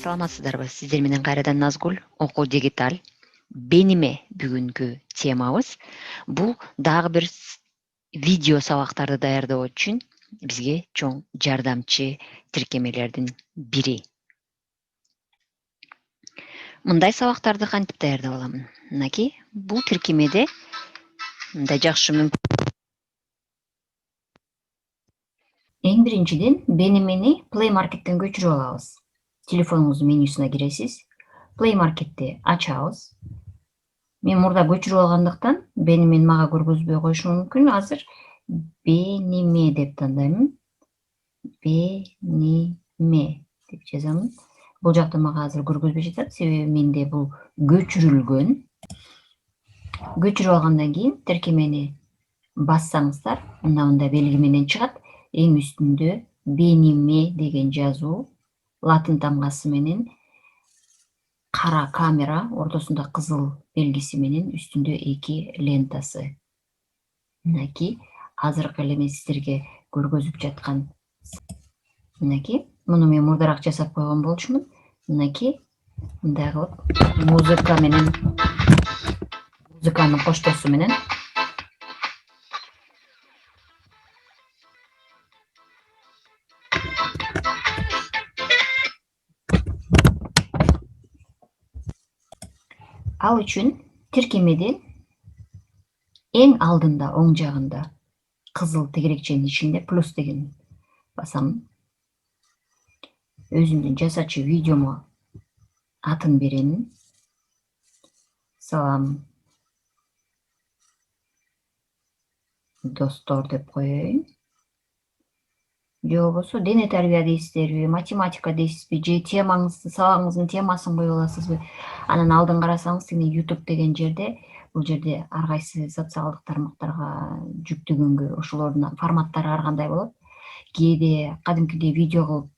Саламатсыздарбы? Сиздер менен кайрадан Назгүл, Окуу дигиталь. Бениме бүгүнкү темабыз. Бул дагы бир видео сабактарды даярдоо үчүн бизге чоң жардамчы тиркемелердин бири. Мындай сабактарды кантип даярдап аламын? Мынакей, бул тиркемеде мындай жакшы Эң биринчиден Бенимени Play Market'ten көчүрүп алабыз. Телефонуңуздун менюсуна киресиз. Play Market'ти ачабыз. Мен мурда көчүрүп алгандыктан Бенимен мага көргөзбөй коюшу мүмкүн. Азыр Бениме деп тандаймын. Бениме деп жазамын. Бул жакта мага азыр көргөзбөй жатат, себеби менде бул көчүрүлгөн. Көчүрүп алгандан кийин тиркемени бассаңыздар, мындай белги менен чыгат. Эң үстүндө Бениме деген жазуу латын тамгасы менен, кара камера, ортосунда кызыл белгиси менен, үстүндө 2 лентасы. Мынакей, азыркы эле мен сиздерге көргөзүп жаткан. Мынакей, муну мен мурдараак жасап койгон болчумун. Мынакей, мындай кылып музыканын коштоосу менен ал үчүн тиркемеде эң алдында оң жагында кызыл тегерекченин ичинде плюс деген басамын. Өзүмдүн жасачу видеомо атын беремин. Салам достор деп коеюн. Же болбосо дене тарбия дейсиздерби, математика дейсизби, же темаңызды, сабагыңыздын темасын коюп аласызбы? Анан алдын карасаңыз, тиги YouTube деген жерде, бул жерде ар кайсы социалдык тармактарга жүктөгөнгө ошолордун форматтары ар кандай болот. Кээде кадимкидей видео кылып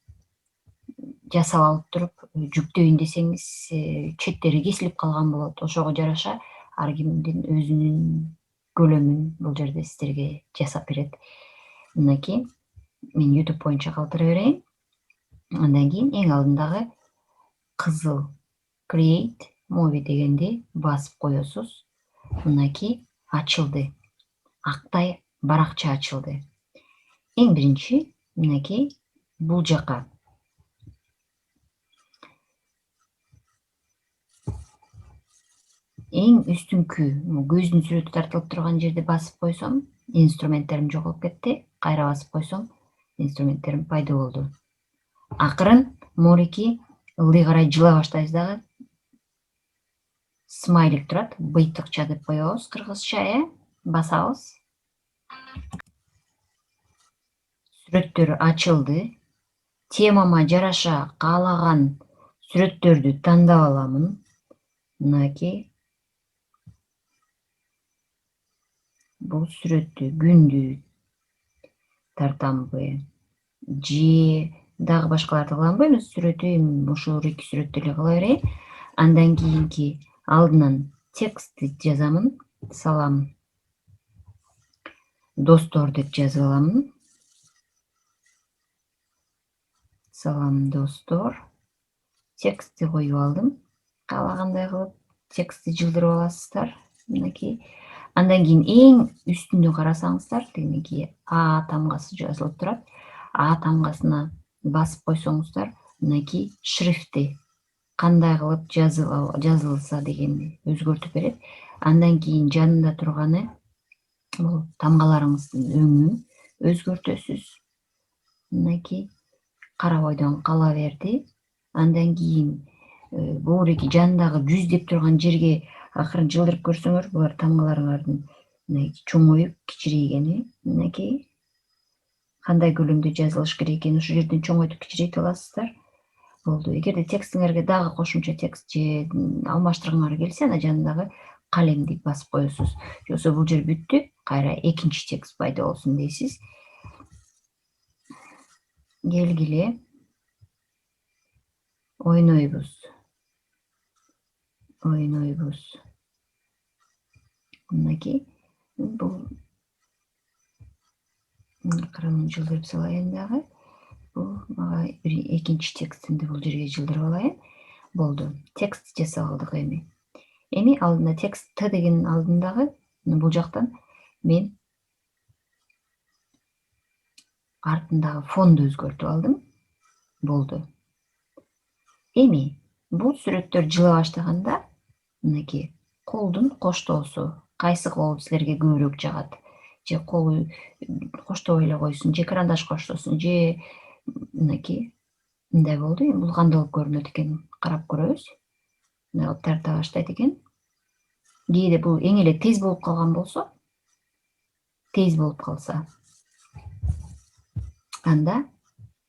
жасап алып туруп жүктөйүн десеңиз, четтери кесилип калган болот. Ошого жараша ар кимдин өзүнүн көлөмүн бул жерде сиздерге жасап берет. Мынакей, мен YouTube боюнча калтыра берейин. Андан кийин эң алдындагы кызыл Create Movie дегенди басып коесуз. Мынакей ачылды. Актай баракча ачылды. Эң биринчи мынакей бул жака эң үстүнкү көздүн сүрөтү тартылып турган жерде басып койсом, инструменттерим жоголуп кетти. Кайра басып койсом, инструменттерим пайда болду. Акырын морики ылдый карай жыла баштайбыз дагы. Смайлик турат, быйтыкча деп коебуз кыргызча, басабыз. Сүрөттөр ачылды. Темама жараша каалаган сүрөттөрдү тандап аламын. Мынакей. Бул сүрөттү күндү тартамбы, же дагы башкаларды кыламбы? Эми сүрөтү ушул 2 сүрөттү эле кыла берейин. Андан кийинки алдынан текстти жазамын. Салам достор деп жазып аламын. Салам достор. Текстти коюп алдым. Каалагандай кылып текстти жылдырып аласыздар. Мынакей. Андан кийин эң үстүндө карасаңыздар, тигинеки А тамгасы жазылып турат. А тамгасына басып койсоңуздар, мынакей шрифти кандай кылып жазылса дегенди өзгөртүп берет. Андан кийин жанында турганы бул тамгаларыңыздын өңү өзгөртөсүз. Мынакей кара бойдон кала берди. Андан кийин бууреки жанындагы 100 деп турган жерге акырын жылдырып көрсөңөр, булар тамгаларыңардын чоңоюп кичирейгени. Мынакей кандай көлөмдө жазылыш керек экенин ушул жерден чоңойтуп кичирейтип аласыздар. Болду. Эгерде текстиңерге дагы кошумча текст же алмаштыргыңар келсе, ана жанындагы калемди басып коесуз. Жоксо бул жер бүттү, кайра экинчи текст пайда болсун дейсиз. Келгиле. Ойнойбуз. Мынакей. Бул акырын жылдырып салайын дагы. бул мага экинчи текстимди бул жерге жылдырып алайын. Болду. Текст жасап алдык эми. Эми алдында текст Т дегенин алдындагы бул жактан мен артындагы фонду өзгөртүп алдым. Болду. Эми бул сүрөттөр жыла баштаганда мынакей колдун коштоосу кайсы кол силерге көбүрөөк жагат? Же колу коштобой эле койсун, же карандаш коштосун, же мынакей мындай болду. Эми бул кандай болуп көрүнөт экенин карап көрөбүз. Мындай кылып тарта баштайт экен. Кээде бул эң эле тез болуп калган болсо, тез болуп калса, анда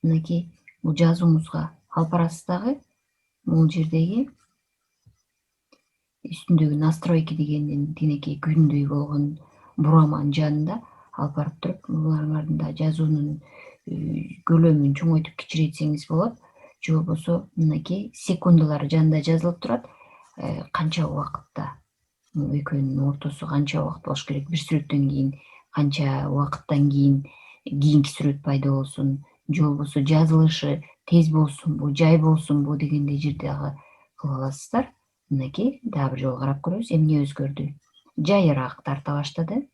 мынакей бул жазуубузга алып барасыз дагы бул жердеги үстүндөгү настройки дегендин тигинекей күндөй болгон бураманын жанында алып барып туруп, булардын да жазуунун көлөмүн чоңойтуп кичирейтсеңиз болот. Же болбосо мынакей секундалар жанында жазылып турат. Канча убакытта экөөнүн ортосу канча убакыт болуш керек, бир сүрөттөн кийин канча убакыттан кийин кийинки сүрөт пайда болсун, же болбосо жазылышы тез болсунбу, жай болсунбу дегендей жерде дагы кыла аласыздар. Мынакей дагы бир жолу карап көрөбүз. Эмне өзгөрдү? Жайыраак тарта баштады.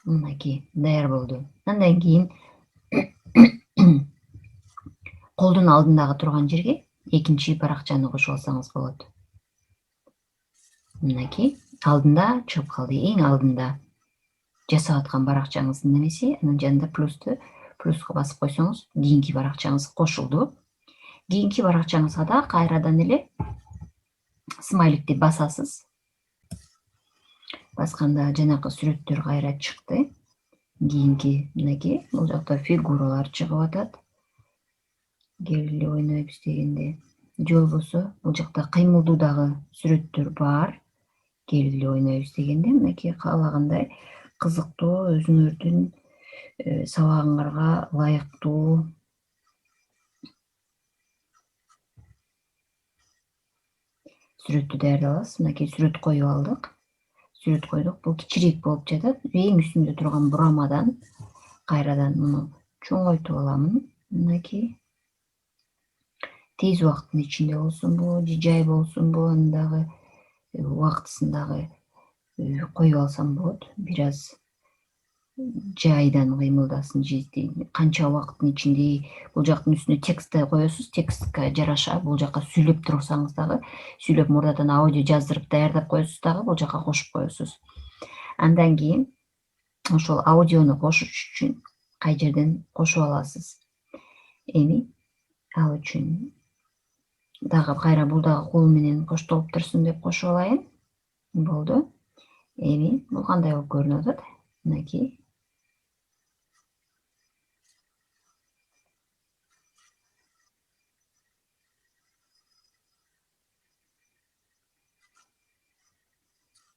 Мынакей даяр болду. Андан кийин колдун алдындагы турган жерге экинчи баракчаны кошуп алсаңыз болот. Мынакей алдында чыгып калды. Эң алдында жасап аткан баракчаңыздын немеси, анын жанында плюска басып койсоңуз, кийинки баракчаңыз кошулду. Кийинки баракчаңызга да кайрадан эле смайликти басасыз. Басканда жанакы сүрөттөр кайра чыкты. Кийинки мынакей бул жакта фигуралар чыгып атат. Келгиле ойнойбуз дегенде. Же болбосо бул жакта кыймылдуу дагы сүрөттөр бар. Келгиле ойнойбуз дегенде мынакей каалагандай кызыктуу, өзүңөрдүн сабагыңарга ылайыктуу сүрөттү даярдап аласыз. Мынакей сүрөт коюп алдык. Сүрөт койдук. Бул кичирээк болуп жатат. Эң үстүндө турган бурамадан кайрадан муну чоңойтуп аламын. Мынакей тез убакыттын ичинде болсунбу, же жай болсунбу, анын дагы убактысын дагы коюп алсам болот. Бир аз жайдан кыймылдасын, же канча убакыттын ичинде бул жактын үстүнө текстти коесуз. Текстке жараша бул жака сүйлөп турсаңыз дагы, сүйлөп мурдадан аудио жаздырып даярдап коесуз дагы бул жака кошуп коесуз. Андан кийин ошол аудиону кошуш үчүн кай жерден кошуп аласыз. Эми ал үчүн дагы кайра бул дагы кол менен коштолуп турсун деп кошуп алайын. Болду. Эми бул кандай болуп көрүнүп атат? Мынакей.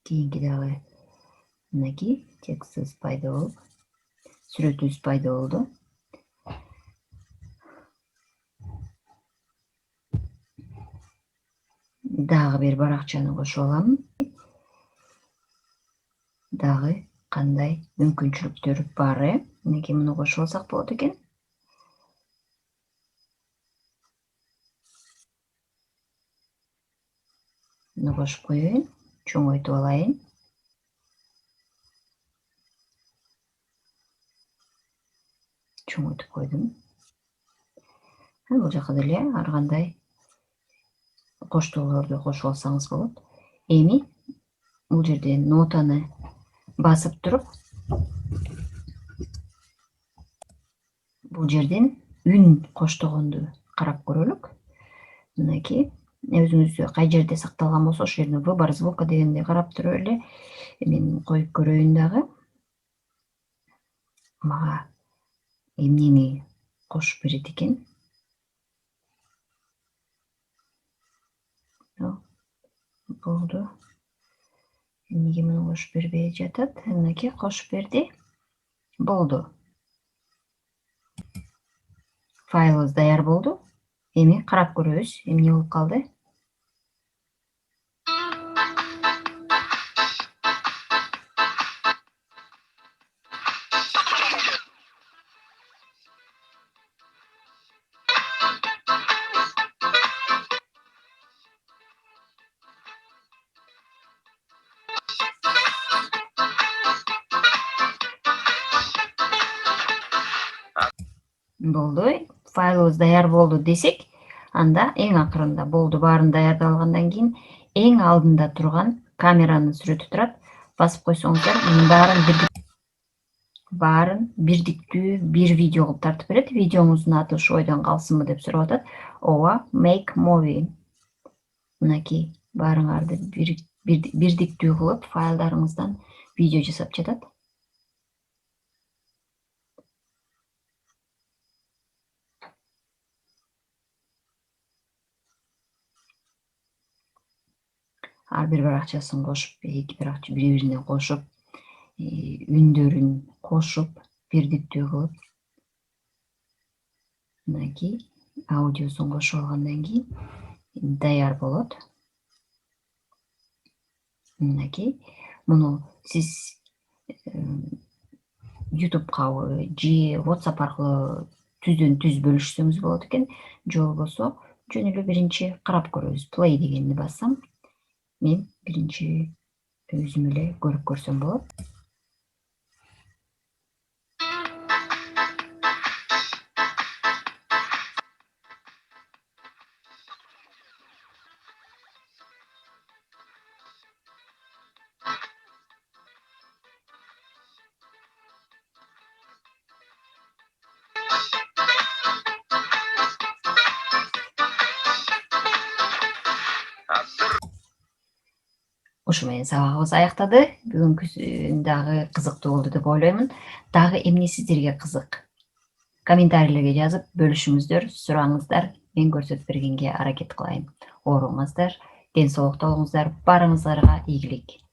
Кийинки дагы мынакей текстибиз пайда болуп, сүрөтүбүз пайда болду. Дагы бир баракчаны кошуп алам. Дагы кандай мүмкүнчүлүктөр бар, Мынакей муну кошуп алсак болот экен. Муну кошуп коеюн, чоңойтуп алайын. Чоңойтуп койдум. Бул жака деле ар кандай коштоолорду кошуп алсаңыз болот. Эми бул жерден нотаны басып туруп, бул жерден үн коштогонду карап көрөлүк. Мынакей өзүңүздө кай жерде сакталган болсо ошол жерден выбор звука дегенди карап туруп эле мен коюп көрөйүн дагы. Мага эмнени кошуп берет экен? Болду. Эмнеге муну кошуп бербей жатат? Мынакей кошуп берди. Болду. Файлыбыз даяр болду. Эми карап көрөбүз, эмне болуп калды. болду, файлыбыз даяр болду десек, анда эң акырында болду баарын даярдалгандан кийин эң алдында турган камеранын сүрөтү турат. Басып койсоңуздар, мунун баарын бирдиктүү бир видео кылып тартып берет. Видеоңуздун аты ушу ойдон калсынбы деп сурап атат. Ооба, make movie. Мынакей баарыңарды бирдиктүү кылып файлдарыңыздан видео жасап жатат. Ар бир баракчасын кошуп, эки баракча бири-бирине кошуп, үндөрүн кошуп, бирдиктүү кылып, мынакей аудиосун кошуп алгандан кийин даяр болот. Мынакей муну сиз YouTube'га же WhatsApp аркылуу түздөн түз бөлүшсөңүз болот экен. Же болбосо жөн эле биринчи карап көрөбүз. Play дегенди бассам, мен биринчи өзүм эле көрүп көрсөм болот. Ушу менен сабагыбыз аяктады. Бүгүнкү дагы кызыктуу болду деп ойлоймун. Дагы эмне сиздерге кызык? Комментарийлерге жазып бөлүшүңүздөр, сураңыздар. Мен көрсөтүп бергенге аракет кылайын. Ооруңуздар, ден соолукта болуңуздар. Баарыңыздарга ийгилик.